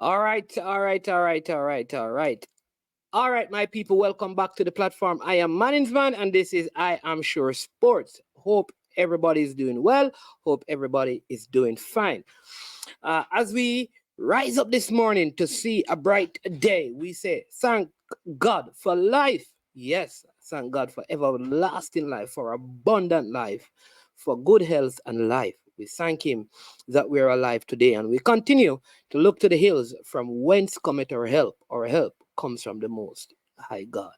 All right, all right, all right, all right, all right. All right, my people, welcome back to the platform. I am Mannings Man, and this is I Am Sure Sports. Hope everybody is doing well. Hope everybody is doing fine. As we rise up this morning to see a bright day, we say, thank God for life. Yes, thank God for everlasting life, for abundant life, for good health and life. We thank Him that we are alive today, and we continue to look to the hills from whence cometh our help. Our help comes from the Most High God.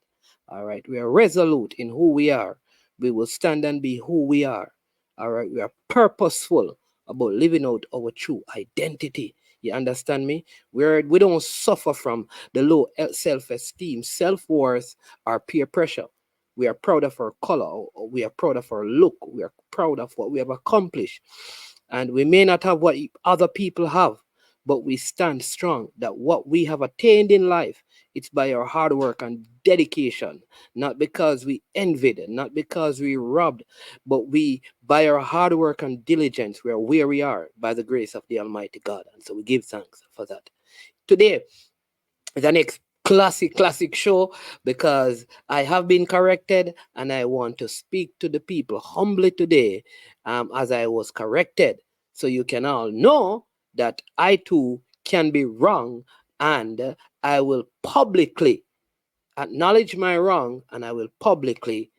All right, we are resolute in who we are. We will stand and be who we are. All right, we are purposeful about living out our true identity. You understand me? We don't suffer from the low self-esteem, self-worth, or peer pressure. We are proud of our color. We are proud of our look. We are proud of what we have accomplished. And we may not have what other people have, but we stand strong that what we have attained in life, it's by our hard work and dedication, not because we envied, not because we robbed, but we, by our hard work and diligence, we are where we are by the grace of the Almighty God. And so we give thanks for that. Today, the next classic show because I have been corrected and I want to speak to the people humbly today as I was corrected. So you can all know that I too can be wrong and I will publicly acknowledge my wrong and I will publicly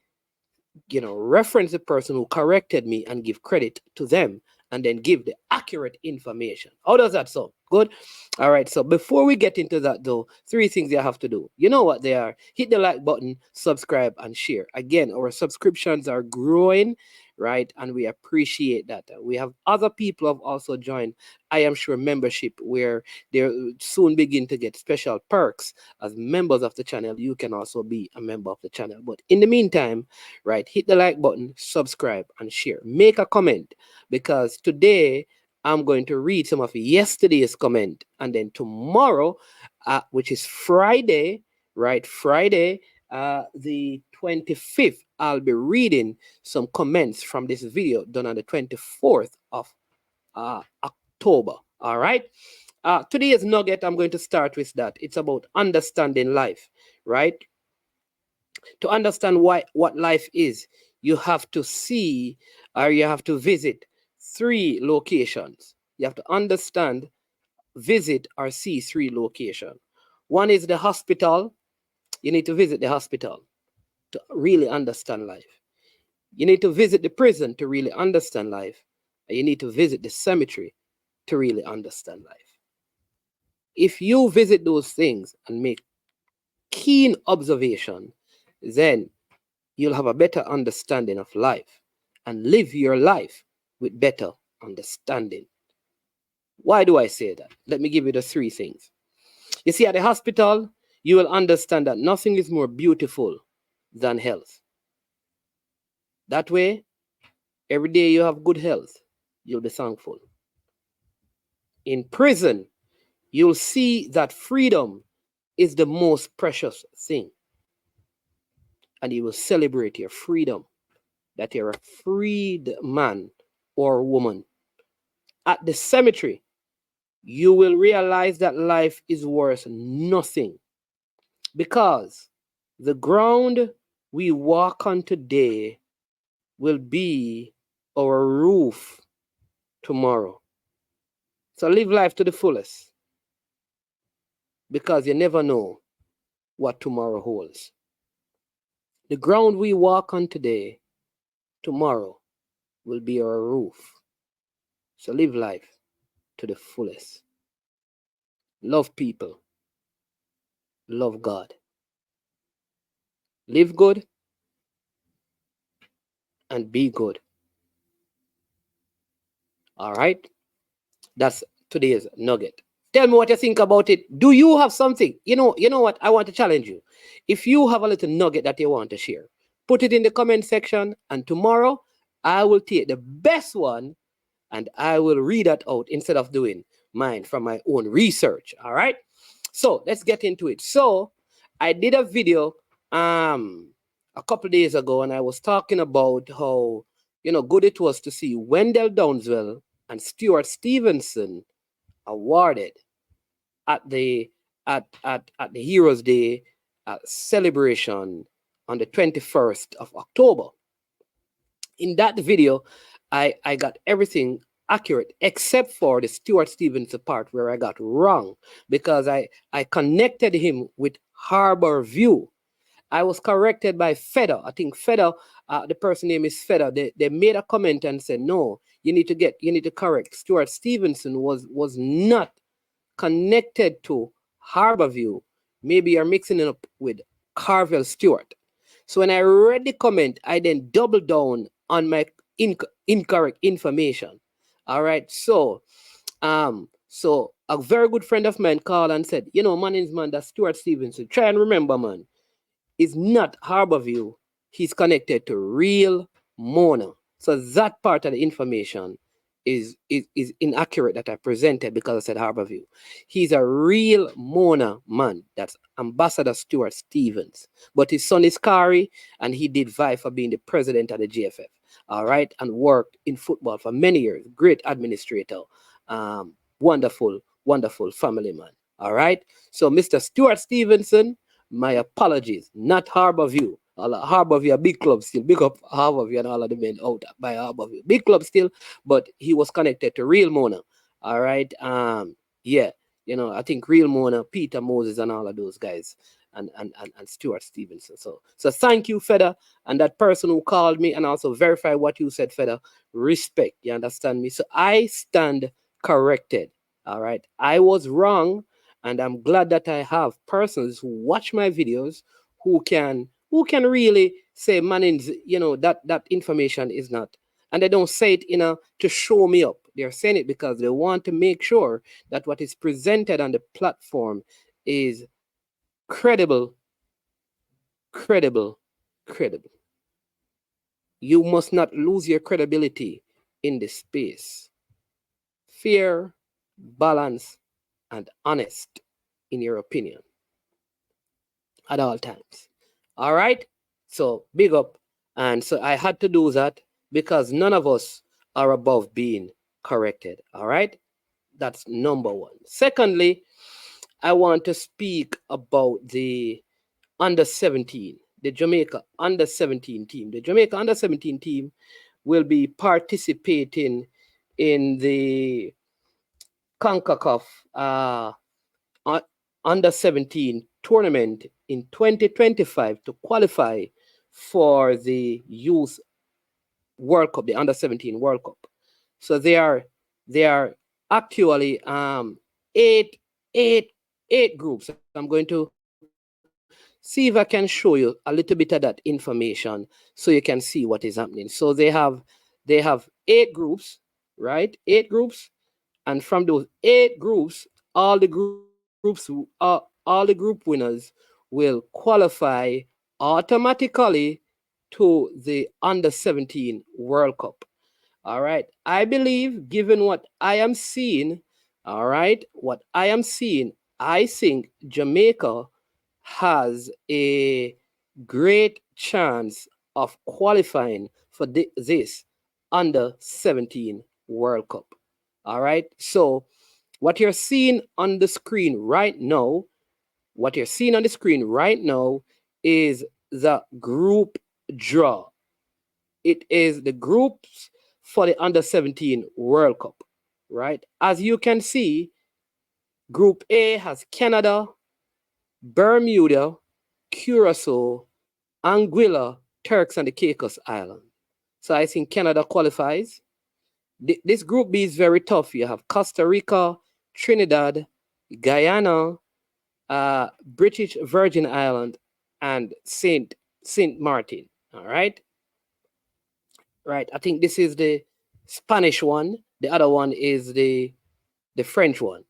reference the person who corrected me and give credit to them and then give the accurate information. How does that sound? Good? All right. So before we get into that, though, three things you have to do. You know what they are. Hit the like button, subscribe, and share. Again, our subscriptions are growing, right? And we appreciate that. We have other people have also joined, I am sure, membership where they soon begin to get special perks as members of the channel. You can also be a member of the channel. But in the meantime, right, hit the like button, subscribe, and share. Make a comment because today I'm going to read some of yesterday's comment, and then tomorrow, which is Friday, right? Friday, the 25th, I'll be reading some comments from this video done on the 24th of October. All right. Today's nugget, I'm going to start with that. It's about understanding life, right? To understand what life is, you have to see or you have to visit three locations. You have to understand, visit, or see three locations. One is the hospital. You need to visit the hospital to really understand life. You need to visit the prison to really understand life. And you need to visit the cemetery to really understand life. If you visit those things and make keen observation, then you'll have a better understanding of life and live your life with better understanding. Why do I say that? Let me give you the three things. You see, at the hospital, you will understand that nothing is more beautiful than health. That way, every day you have good health, you'll be thankful. In prison, you'll see that freedom is the most precious thing. And you will celebrate your freedom, that you're a freed man or woman. At the cemetery, you will realize that life is worth nothing because the ground we walk on today will be our roof tomorrow. So live life to the fullest because you never know what tomorrow holds. The ground we walk on today, tomorrow will be our roof. So live life to the fullest. Love people. Love God. Live good and be good. All right? That's today's nugget. Tell me what you think about it. Do you have something? You know what? I want to challenge you. If you have a little nugget that you want to share, put it in the comment section. And tomorrow, I will take the best one and I will read that out instead of doing mine from my own research. All right. So let's get into it. So I did a video a couple days ago, and I was talking about how good it was to see Wendell Downswell and Stuart Stevenson awarded at the at the Heroes Day celebration on the 21st of October. In that video, I got everything accurate except for the Stuart Stevens part where I got wrong because I connected him with Harbor View. I was corrected by Feder. I think Feder, the person name is Feder. They made a comment and said, no, you need to correct. Stuart Stevenson was not connected to Harborview. Maybe you're mixing it up with Carvel Stewart. So when I read the comment, I then doubled down on my incorrect information. All right. So a very good friend of mine called and said, Mannings, man, that's Stuart Stevenson. Try and remember, man, is not Harborview. He's connected to real Mona. So that part of the information is inaccurate that I presented because I said Harborview. He's a real Mona man. That's Ambassador Stuart Stevens. But his son is Kari, and he did vie for being the president of the GFF. All right, and worked in football for many years. Great administrator. Wonderful, wonderful family man. All right. So Mr. Stuart Stevenson, my apologies, not Harborview. Harborview, a big club still. Big up Harborview and all of the men out by Harborview. Big club still, but he was connected to Real Mona. All right. Yeah. I think Real Mona, Peter Moses, and all of those guys, and Stuart Stevenson. So thank you, Feder, and that person who called me and also verify what you said, Feder. Respect. You understand me? So I stand corrected. All right. I was wrong, and I'm glad that I have persons who watch my videos who can really say, Mannings, that information is not. And they don't say it to show me up. They're saying it because they want to make sure that what is presented on the platform is credible, credible, credible. You must not lose your credibility in this space. Fair, balanced, and honest in your opinion at all times. All right? So big up. And so I had to do that because none of us are above being corrected. All right? That's number one. Secondly, I want to speak about the under 17, the Jamaica under 17 team. The Jamaica under 17 team will be participating in the CONCACAF under 17 tournament in 2025 to qualify for the youth World Cup, the under 17 World Cup. So they are actually eight groups. I'm going to see if I can show you a little bit of that information so you can see what is happening. So they have 8 groups, right? 8 groups, and from those 8 groups, all the group winners will qualify automatically to the under 17 World Cup. All right. I believe, given what I am seeing, all right, what I am seeing, I think Jamaica has a great chance of qualifying for this under 17 World Cup. All right. So what you're seeing on the screen right now, is the group draw. It is the groups for the under 17 World Cup, right? As you can see, Group A has Canada, Bermuda, Curacao, Anguilla, Turks, and the Caicos Island. So I think Canada qualifies. This Group B is very tough. You have Costa Rica, Trinidad, Guyana, British Virgin Island, and Saint Martin. All right. Right. I think this is the Spanish one. The other one is the French one.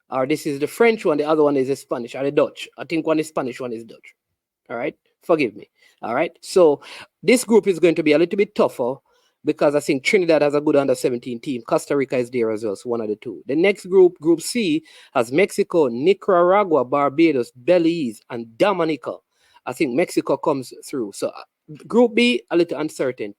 Or this is the French one. The other one is the Spanish or the Dutch. I think one is Spanish, one is Dutch. All right. Forgive me. All right. So this group is going to be a little bit tougher because I think Trinidad has a good under 17 team. Costa Rica is there as well. So one of the two. The next group, Group C, has Mexico, Nicaragua, Barbados, Belize, and Dominica. I think Mexico comes through. So Group B, a little uncertainty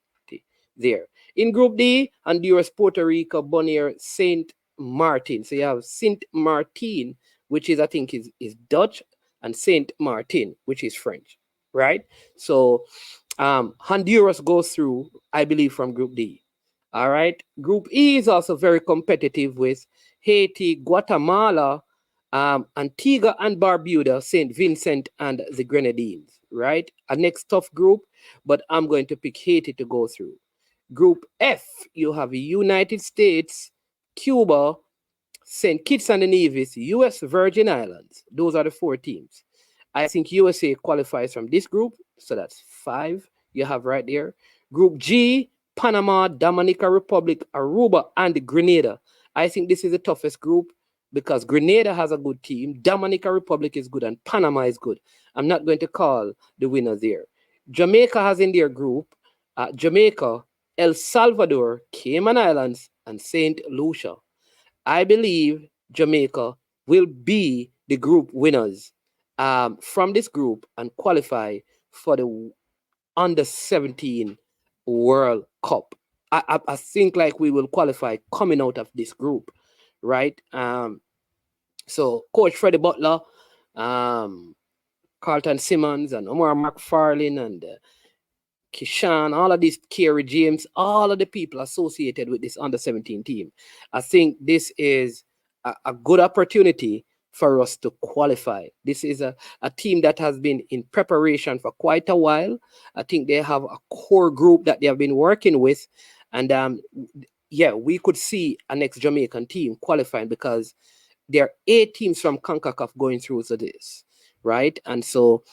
there. In Group D, Honduras, Puerto Rico, Bonaire, Saint Martin. So you have Saint Martin which is I think is Dutch, and Saint Martin, which is French, right? So Honduras goes through, I believe, from Group D. All right. Group E is also very competitive with Haiti, Guatemala, Antigua and Barbuda, St. Vincent, and the Grenadines, right? A next tough group, but I'm going to pick Haiti to go through. Group F, you have United States, Cuba, St. Kitts and Nevis, U.S. Virgin Islands. Those are the four teams. I think USA qualifies from this group, so that's 5 you have right there. Group G, Panama, Dominica Republic, Aruba, and Grenada. I think this is the toughest group because Grenada has a good team, Dominica Republic is good, and Panama is good. I'm not going to call the winners there. Jamaica has in their group Jamaica, El Salvador, Cayman Islands, and St. Lucia. I believe Jamaica will be the group winners from this group and qualify for the under 17 World Cup. I think like we will qualify coming out of this group, right? So Coach Freddie Butler, um, Carlton Simmons, and Omar McFarlane, and Kishan, all of these Kerry James, all of the people associated with this under 17 team. I think this is a good opportunity for us to qualify. This is a team that has been in preparation for quite a while. I think they have a core group that they have been working with. And yeah, we could see a next Jamaican team qualifying because there are 8 teams from CONCACAF going through to this, right? And so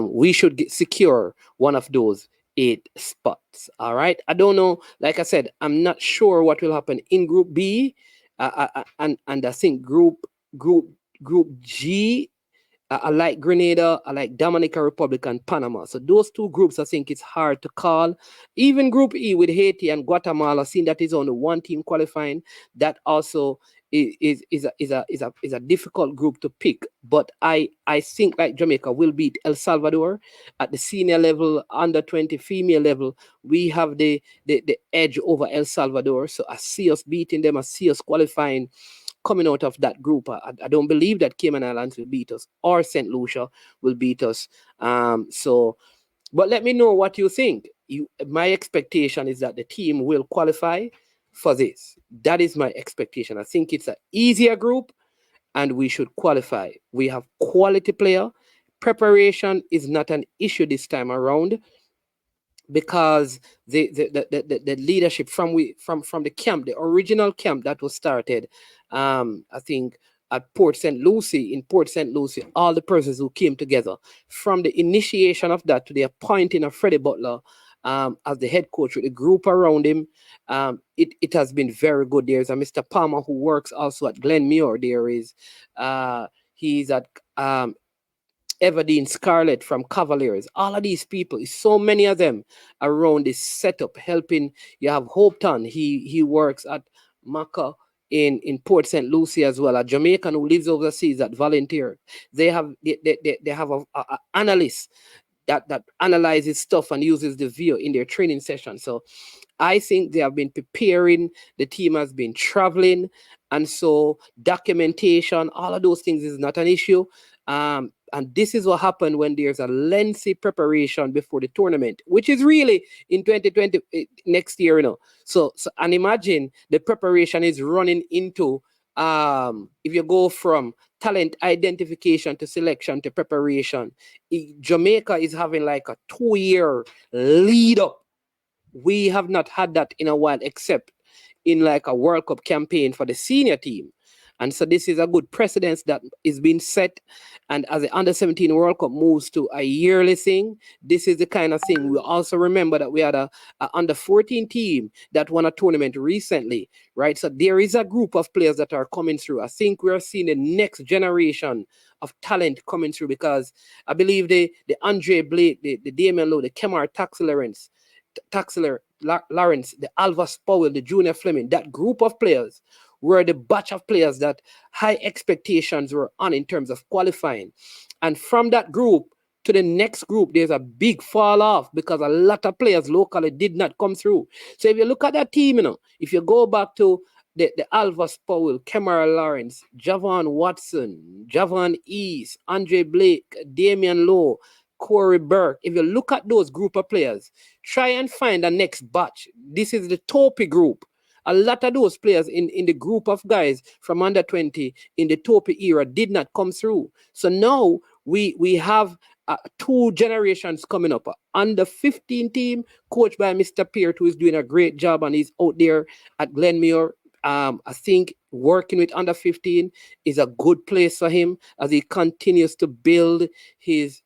we should secure one of those 8 spots. All right. I don't know. Like I said, I'm not sure what will happen in Group B, and I think Group G. I like Grenada, I like Dominica Republic and Panama. So those 2 groups, I think it's hard to call. Even Group E with Haiti and Guatemala, seeing that is only one team qualifying, that also is a difficult group to pick. But I think like Jamaica will beat El Salvador at the senior level, under 20 female level. We have the edge over El Salvador. So I see us beating them. I see us qualifying coming out of that group. I don't believe that Cayman Islands will beat us or St. Lucia will beat us. But let me know what you think. My expectation is that the team will qualify for this. That is my expectation. I think it's an easier group and we should qualify. We have quality player. Preparation is not an issue this time around because the leadership from the camp, the original camp that was started, I think at Port St. Lucie, in Port St. Lucie, all the persons who came together from the initiation of that to the appointing of Freddie Butler as the head coach with the group around him, it has been very good. There's a Mr. Palmer who works also at Glenmuir. There is he's at Everdeen Scarlett from Cavaliers. All of these people, so many of them around this setup helping. You have Hopeton. He works at Maca in Port St. Lucie as well. A Jamaican who lives overseas at Volunteer. They have a analyst that analyzes stuff and uses the view in their training session. So I think they have been preparing. The team has been traveling. And so documentation, all of those things is not an issue. And this is what happened when there's a lengthy preparation before the tournament, which is really in 2020 next year, So and imagine the preparation is running into if you go from talent identification to selection to preparation, Jamaica is having like a 2-year lead up. We have not had that in a while, except in like a World Cup campaign for the senior team. And so this is a good precedence that is being set. And as the under-17 World Cup moves to a yearly thing, this is the kind of thing. We also remember that we had a under-14 team that won a tournament recently, right? So there is a group of players that are coming through. I think we're seeing the next generation of talent coming through because I believe the Andre Blake, the Damian Lowe, the Kemar Lawrence, the Alvas Powell, the Junior Fleming, that group of players were the batch of players that high expectations were on in terms of qualifying. And from that group to the next group, there's a big fall off because a lot of players locally did not come through. So if you look at that team, if you go back to the Alvis Powell, Kemara Lawrence, Javon Watson, Javon East, Andre Blake, Damian Lowe, Corey Burke. If you look at those group of players, try and find the next batch. This is the Topi group. A lot of those players in the group of guys from under 20 in the Topi era did not come through. So now we have two generations coming up. Under 15 team, coached by Mr. Peart, who is doing a great job and he's out there at Glenmuir. I think working with under 15 is a good place for him as he continues to build his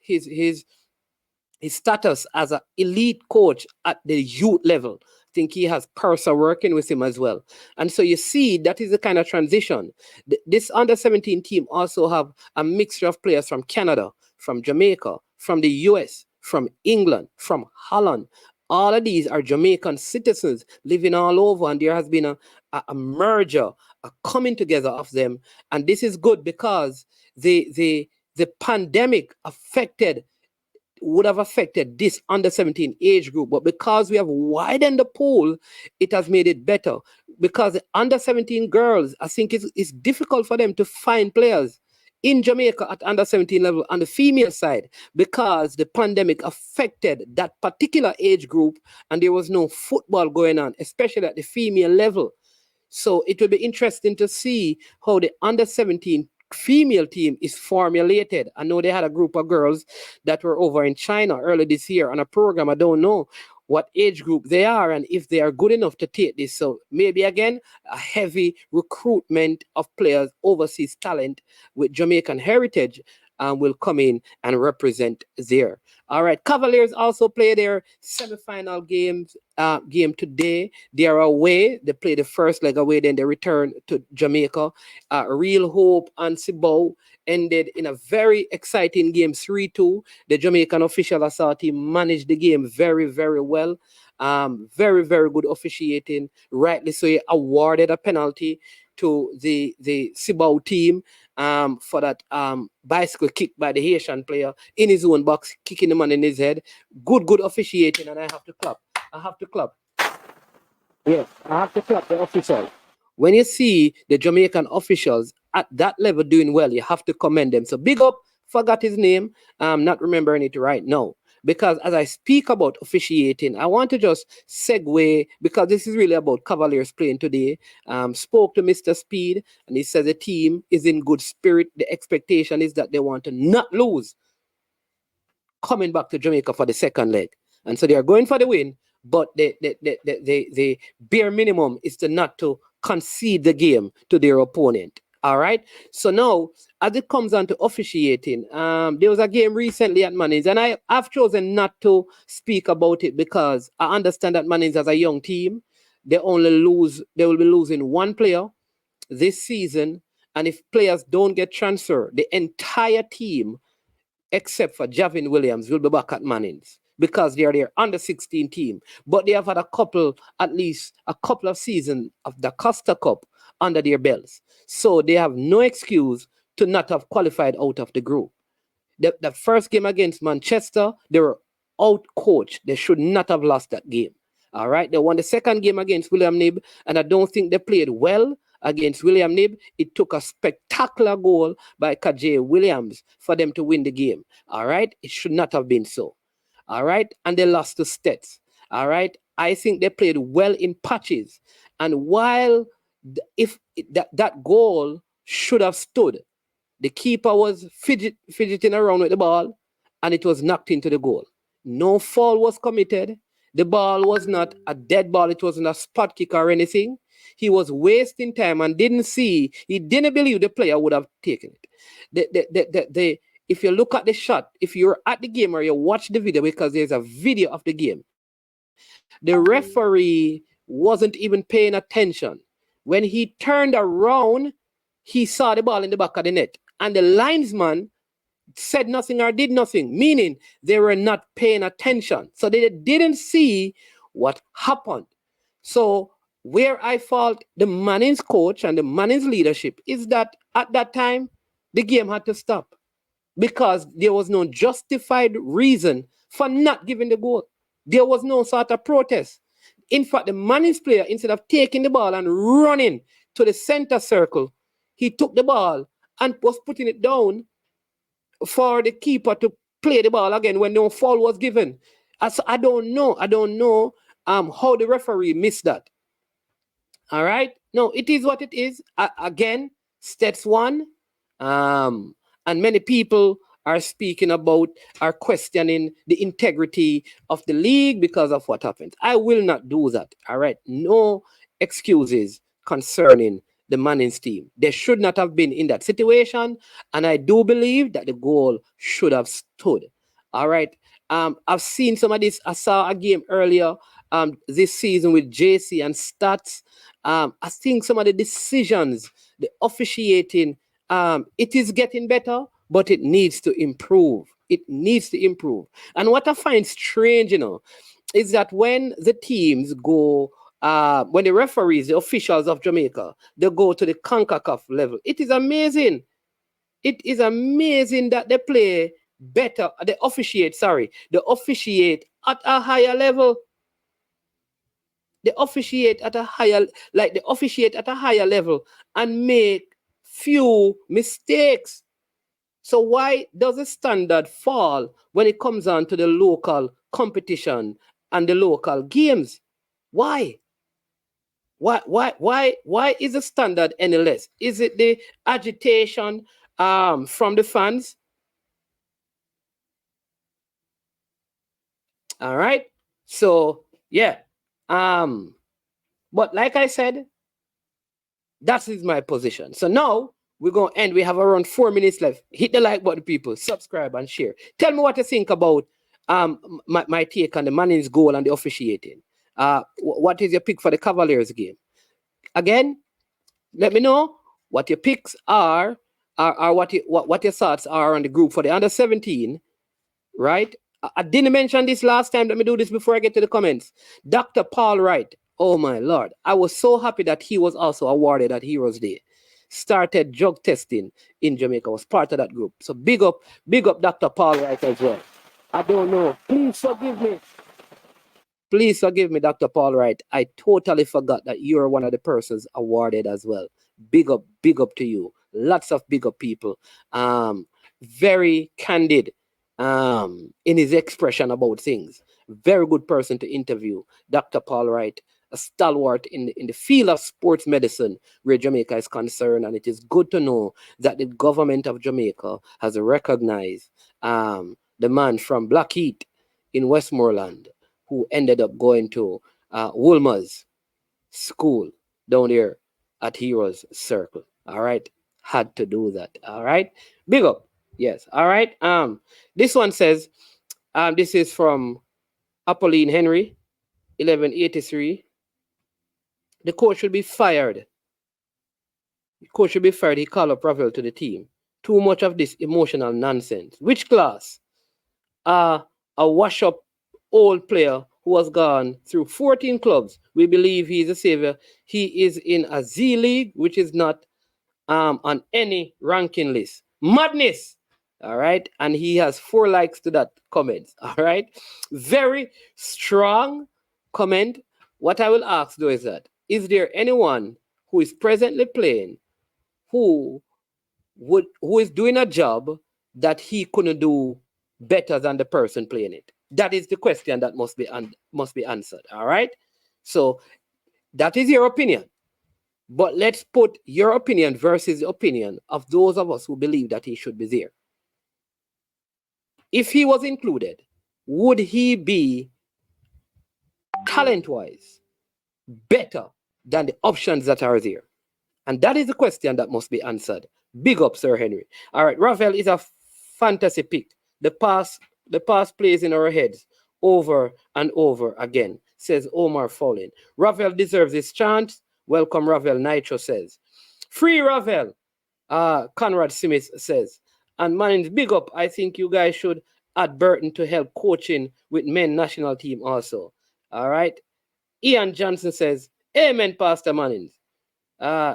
status as an elite coach at the youth level. I think he has Purser working with him as well. And so you see, that is the kind of transition. This under 17 team also have a mixture of players from Canada, from Jamaica, from the US, from England, from Holland. All of these are Jamaican citizens living all over, and there has been a merger, a coming together of them. And this is good because the pandemic would have affected this under 17 age group, but because we have widened the pool, it has made it better. Because the under 17 girls, I think it's difficult for them to find players in Jamaica at under 17 level on the female side because the pandemic affected that particular age group and there was no football going on, especially at the female level. So it will be interesting to see how the under 17 female team is formulated. I know they had a group of girls that were over in China early this year on a program. I don't know what age group they are and if they are good enough to take this. So maybe again, a heavy recruitment of players, overseas talent with Jamaican heritage will come in and represent there. All right, Cavaliers also play their semi-final game today. They are away. They play the first leg away, then they return to Jamaica. Real Hope and Cibao ended in a very exciting game, 3-2. The Jamaican official assault team managed the game very, very well. Very, very good officiating. Rightly so, he awarded a penalty to the Cibao team for that bicycle kick by the Haitian player in his own box, kicking the man in his head. Good officiating, and I have to clap. Yes, I have to clap the officials. When you see the Jamaican officials at that level doing well, you have to commend them. So big up, forgot his name. I'm not remembering it right now. Because as I speak about officiating, I want to just segue, because this is really about Cavaliers playing today. Spoke to Mr. Speed, and he said the team is in good spirit. The expectation is that they want to not lose coming back to Jamaica for the second leg. And so they are going for the win, but the bare minimum is to not to concede the game to their opponent. All right. So now, as it comes on to officiating, there was a game recently at Mannings, and I've chosen not to speak about it because I understand that Mannings as a young team, they will be losing one player this season. And if players don't get transferred, the entire team except for Javin Williams, will be back at Mannings because they are their under 16 team. But they have had at least a couple of seasons of the Costa Cup under their belts. So they have no excuse to not have qualified out of the group. The first game against Manchester, they were out coached. They should not have lost that game. All right. They won the second game against William Knibb, and I don't think they played well against William Knibb. It took a spectacular goal by Kajay Williams for them to win the game. All right. It should not have been so. All right. And they lost to Stets. All right. I think they played well in patches. And while if that goal should have stood, the keeper was fidgeting around with the ball, and it was knocked into the goal. No foul was committed. The ball was not a dead ball. It wasn't a spot kick or anything. He was wasting time and he didn't believe the player would have taken it. If you look at the shot, if you're at the game or you watch the video, because there's a video of the game, the referee wasn't even paying attention. When he turned around, he saw the ball in the back of the net. And the linesman said nothing or did nothing, meaning they were not paying attention. So they didn't see what happened. So where I fault the Mannings coach and the Mannings leadership is that at that time, the game had to stop because there was no justified reason for not giving the goal. There was no sort of protest. In fact, the Mannings player, instead of taking the ball and running to the center circle, he took the ball and was putting it down for the keeper to play the ball again when no foul was given. So I don't know. How the referee missed that. All right. No, it is what it is. Again, stats one. And many people are speaking about, are questioning the integrity of the league because of what happened. I will not do that. All right. No excuses concerning the Mannings team. They should not have been in that situation. And I do believe that the goal should have stood. All right. I've seen some of this. I saw a game earlier this season with JC and Stats. I think some of the decisions, the officiating, it is getting better, but it needs to improve. It needs to improve. And what I find strange, is that when the teams go, when the referees, the officials of Jamaica, they go to the CONCACAF level, it is amazing. It is amazing that they play better. They officiate at a higher level. They officiate at a higher level and make few mistakes. So why does the standard fall when it comes on to the local competition and the local games? Why? Why is the standard any less? Is it the agitation from the fans? All right. So yeah. But like I said, that is my position. So now we're going to end. We have around 4 minutes left. Hit the like button, people. Subscribe and share. Tell me what you think about my take on the Mannings goal and the officiating. What is your pick for the Cavaliers game? Again, let me know what your picks are what your thoughts are on the group for the under 17, right? I didn't mention this last time. Let me do this before I get to the comments. Dr. Paul Wright. Oh my Lord. I was so happy that he was also awarded at Heroes Day. Started drug testing in Jamaica, was part of that group. So big up Dr. Paul Wright as well. I don't know. Please forgive me. Please forgive me, Dr. Paul Wright. I totally forgot that you're one of the persons awarded as well. Big up to you. Lots of big up people. Very candid in his expression about things. Very good person to interview. Dr. Paul Wright, a stalwart in the field of sports medicine where Jamaica is concerned. And it is good to know that the government of Jamaica has recognized the man from Blackheath in Westmoreland who ended up going to Woolmer's school down there at Heroes Circle. All right. Had to do that. All right. Big up. Yes. All right. This one says, this is from Apolline Henry, 1183. The coach should be fired. The coach should be fired. He called up Ravel to the team. Too much of this emotional nonsense. Which class? A wash-up old player who has gone through 14 clubs. We believe he is a savior. He is in a Z League, which is not on any ranking list. Madness. All right. And he has 4 likes to that comment. All right. Very strong comment. What I will ask though is that, is there anyone who is presently playing who is doing a job that he couldn't do better than the person playing it? That is the question that must be answered. All right. So that is your opinion. But let's put your opinion versus the opinion of those of us who believe that he should be there. If he was included, would he be talent-wise better than the options that are there? And that is the question that must be answered. Big up, Sir Henry. All right, Ravel is a fantasy pick. The past plays in our heads over and over again, says Omar Fowlin. Ravel deserves his chance. Welcome, Ravel. Nitro says. Free Ravel, Conrad Smith says. And Mannings, big up. I think you guys should add Burton to help coaching with men national team also. All right. Ian Johnson says, amen, Pastor Mannings.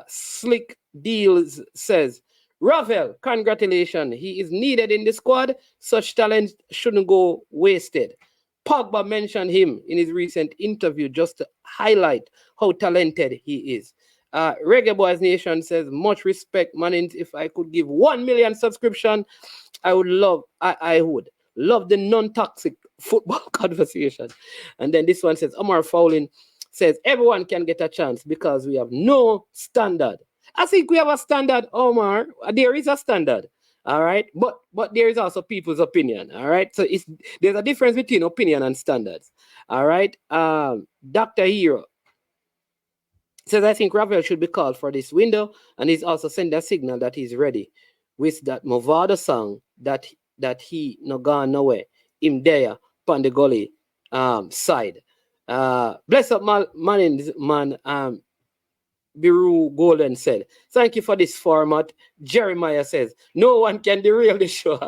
Slick Deals says, Ravel, congratulations. He is needed in the squad. Such talent shouldn't go wasted. Pogba mentioned him in his recent interview just to highlight how talented he is. Reggae Boys Nation says, much respect, Mannings. If I could give 1 million subscription, I would love the non-toxic football conversation. And then this one says, Omar Fowling says, everyone can get a chance because we have no standard. I think we have a standard, Omar. There is a standard. All right. But there is also people's opinion. All right. So there's a difference between opinion and standards. All right. Dr. Hero says, I think Ravel should be called for this window, and he's also sent a signal that he's ready with that Movado song that he no gone nowhere. Him there on the gully side. Bless up Mannings, man. Biru Golden said, thank you for this format. Jeremiah says, no one can derail the show.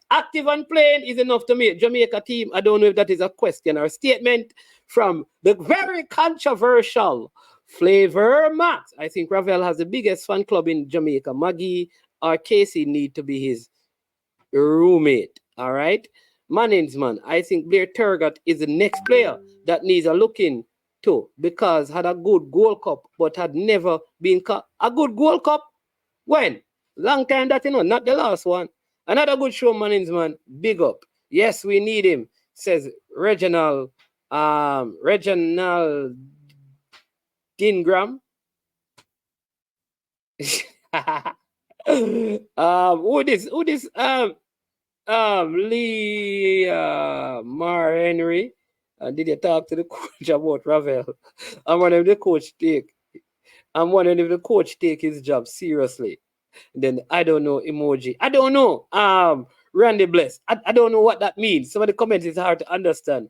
Active and playing is enough to make Jamaica team. I don't know if that is a question or a statement from the very controversial Flavor Max. I think Ravel has the biggest fan club in Jamaica. Maggie or Casey need to be his roommate. All right. Mannings, man. I think Blair Turgot is the next player that needs a looking too, because had a good Gold Cup, but had never been a good Gold Cup. When? Long time that, not the last one. Another good show, Mannings, man. Big up. Yes, we need him, says Reginald Dingram. Who this Lee Mar Henry. Did you talk to the coach about Ravel? I'm wondering if the coach take his job seriously. Then I don't know emoji. I don't know. Randy Bless. I don't know what that means. Some of the comments is hard to understand.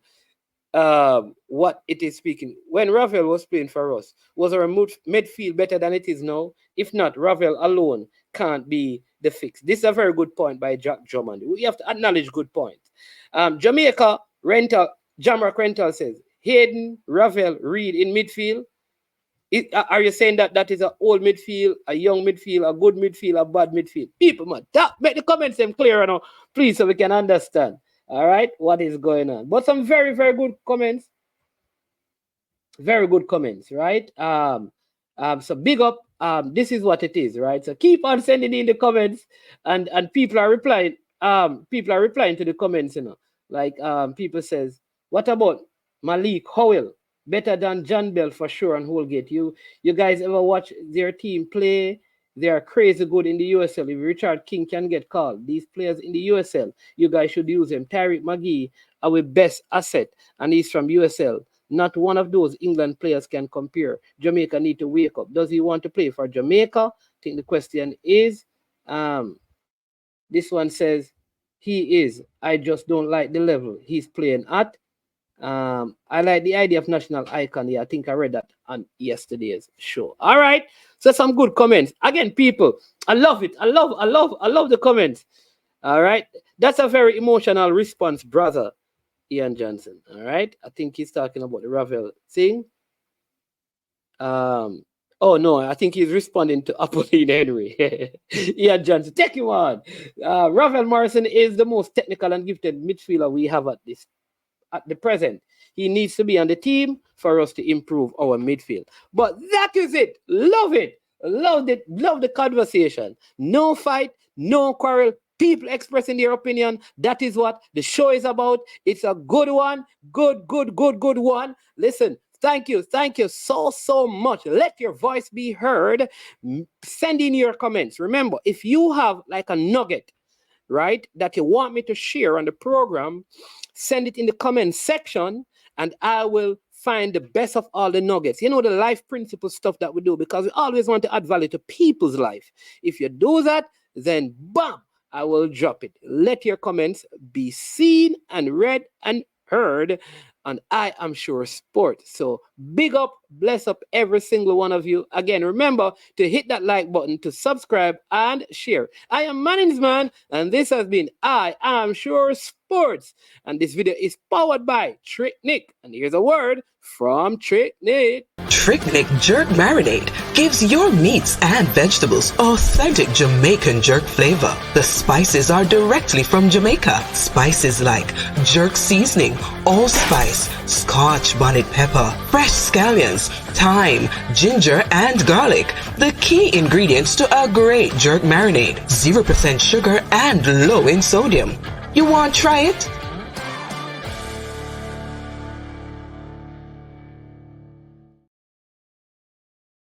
What it is speaking. When Ravel was playing for us, was our midfield better than it is now? If not, Ravel alone can't be the fix. This is a very good point by Jack Drummond. We have to acknowledge good point. Jamaica Rental. Jamrock Rental says, Hayden, Ravel, Reed in midfield. Are you saying that is an old midfield, a young midfield, a good midfield, a bad midfield? People, man, make the comments them clear now, please, so we can understand. All right, what is going on? But some very, very good comments. Very good comments, right? So big up. This is what it is, right? So keep on sending in the comments, and people are replying. People are replying to the comments, Like people says, what about Malik Howell? Better than John Bell for sure on Holgate. You guys ever watch their team play? They are crazy good in the USL. If Richard King can get called, these players in the USL, you guys should use them. Tyreek McGee, our best asset, and he's from USL. Not one of those England players can compare. Jamaica need to wake up. Does he want to play for Jamaica? I think the question is, this one says, he is. I just don't like the level he's playing at. I like the idea of national icon. Yeah, I think I read that on yesterday's show. All right. So some good comments. Again, people, I love it. I love the comments. All right. That's a very emotional response, brother Ian Johnson. All right. I think he's talking about the Ravel thing. Oh no, I think he's responding to Apolline Henry. Ian Johnson, take him on. Ravel Morrison is the most technical and gifted midfielder we have at the present. He needs to be on the team for us to improve our midfield. But that is it. Love it. Loved it. Love the conversation. No fight, no quarrel. People expressing their opinion. That is what the show is about. It's a good one. Good one. Listen, thank you so much. Let your voice be heard. Send in your comments. Remember, if you have like a nugget, right, that you want me to share on the program, send it in the comment section, and I will find the best of all the nuggets. The life principle stuff that we do, because we always want to add value to people's life. If you do that, then bam, I will drop it. Let your comments be seen and read and heard on I Am Sure Sport. So Big up, bless up every single one of you. Again, remember to hit that like button, to subscribe and share. I am Mannings Man, and this has been I Am Sure Sports. And this video is powered by Trick Nick. And here's a word from Trick Nick. Trick Nick Jerk Marinade gives your meats and vegetables authentic Jamaican jerk flavor. The spices are directly from Jamaica. Spices like jerk seasoning, allspice, Scotch bonnet pepper, fresh scallions, thyme, ginger, and garlic. The key ingredients to a great jerk marinade. 0% sugar and low in sodium. You want to try it?